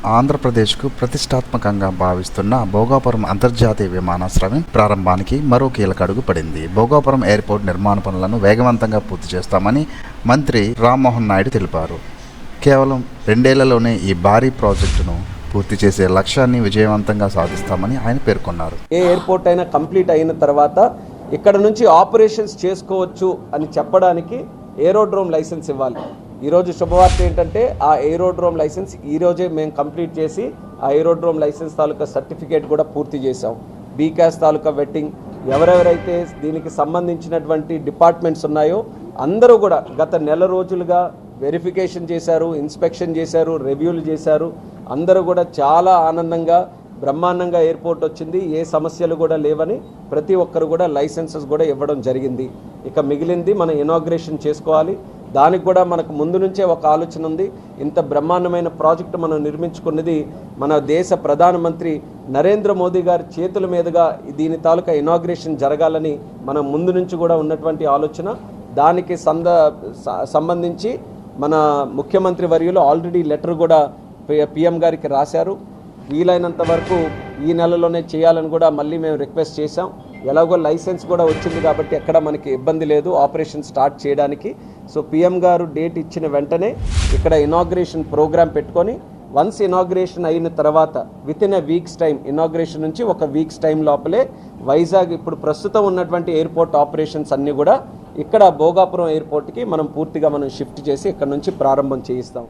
ఆంధ్రప్రదేశ్కు ప్రతిష్టాత్మకంగా భావిస్తున్న భోగాపురం అంతర్జాతీయ విమానాశ్రయం ప్రారంభానికి మరో కీలక అడుగు పడింది. భోగాపురం ఎయిర్పోర్ట్ నిర్మాణ పనులను వేగవంతంగా పూర్తి చేస్తామని మంత్రి రామ్మోహన్ నాయుడు తెలిపారు. కేవలం 2 ఏళ్లలోనే ఈ భారీ ప్రాజెక్టును పూర్తి చేసే లక్ష్యాన్ని విజయవంతంగా సాధిస్తామని ఆయన పేర్కొన్నారు. ఏ ఎయిర్పోర్ట్ అయినా కంప్లీట్ అయిన తర్వాత ఇక్కడ నుంచి ఆపరేషన్స్ చేసుకోవచ్చు అని చెప్పడానికి ఏరోడ్రోమ్ లైసెన్స్ ఇవ్వాలి. ఈరోజు శుభవార్త ఏంటంటే ఆ ఏరోడ్రోమ్ లైసెన్స్ ఈరోజే మేము కంప్లీట్ చేసి ఆ ఏరోడ్రోమ్ లైసెన్స్ తాలూకా సర్టిఫికేట్ కూడా పూర్తి చేసాం. బీకాస్ తాలూకా వెట్టింగ్ ఎవరెవరైతే దీనికి సంబంధించినటువంటి డిపార్ట్మెంట్స్ ఉన్నాయో అందరూ కూడా గత నెల రోజులుగా వెరిఫికేషన్ చేశారు, ఇన్స్పెక్షన్ చేశారు, రివ్యూలు చేశారు. అందరూ కూడా చాలా ఆనందంగా బ్రహ్మాండంగా ఎయిర్పోర్ట్ వచ్చింది, ఏ సమస్యలు కూడా లేవని ప్రతి ఒక్కరు కూడా లైసెన్సెస్ కూడా ఇవ్వడం జరిగింది. ఇక మిగిలింది మనం ఇనాగ్రేషన్ చేసుకోవాలి. దానికి కూడా మనకు ముందు నుంచే ఒక ఆలోచన ఉంది. ఇంత బ్రహ్మాండమైన ప్రాజెక్టు మనం నిర్మించుకున్నది మన దేశ ప్రధానమంత్రి నరేంద్ర మోదీ గారి చేతుల మీదుగా దీని తాలూకా ఇనాగ్రేషన్ జరగాలని మనం ముందు నుంచి కూడా ఉన్నటువంటి ఆలోచన. దానికి సంబంధించి మన ముఖ్యమంత్రి వర్యులు ఆల్రెడీ లెటర్ కూడా పిఎం గారికి రాశారు. వీలైనంత వరకు ఈ నెలలోనే చేయాలని కూడా మళ్ళీ మేము రిక్వెస్ట్ చేశాం. ఎలాగో లైసెన్స్ కూడా వచ్చింది కాబట్టి ఎక్కడ మనకి ఇబ్బంది లేదు ఆపరేషన్ స్టార్ట్ చేయడానికి. సో పిఎం గారు డేట్ ఇచ్చిన వెంటనే ఇక్కడ ఇనాగ్రేషన్ ప్రోగ్రామ్ పెట్టుకొని వన్స్ ఇనాగ్రేషన్ అయిన తర్వాత వితిన్ ఎ వీక్స్ టైం, ఇనాగ్రేషన్ నుంచి ఒక వీక్స్ టైం లోపలే వైజాగ్ ఇప్పుడు ప్రస్తుతం ఉన్నటువంటి ఎయిర్పోర్ట్ ఆపరేషన్స్ అన్నీ కూడా ఇక్కడ భోగాపురం ఎయిర్పోర్ట్కి మనం పూర్తిగా షిఫ్ట్ చేసి ఇక్కడ నుంచి ప్రారంభం చేయిస్తాం.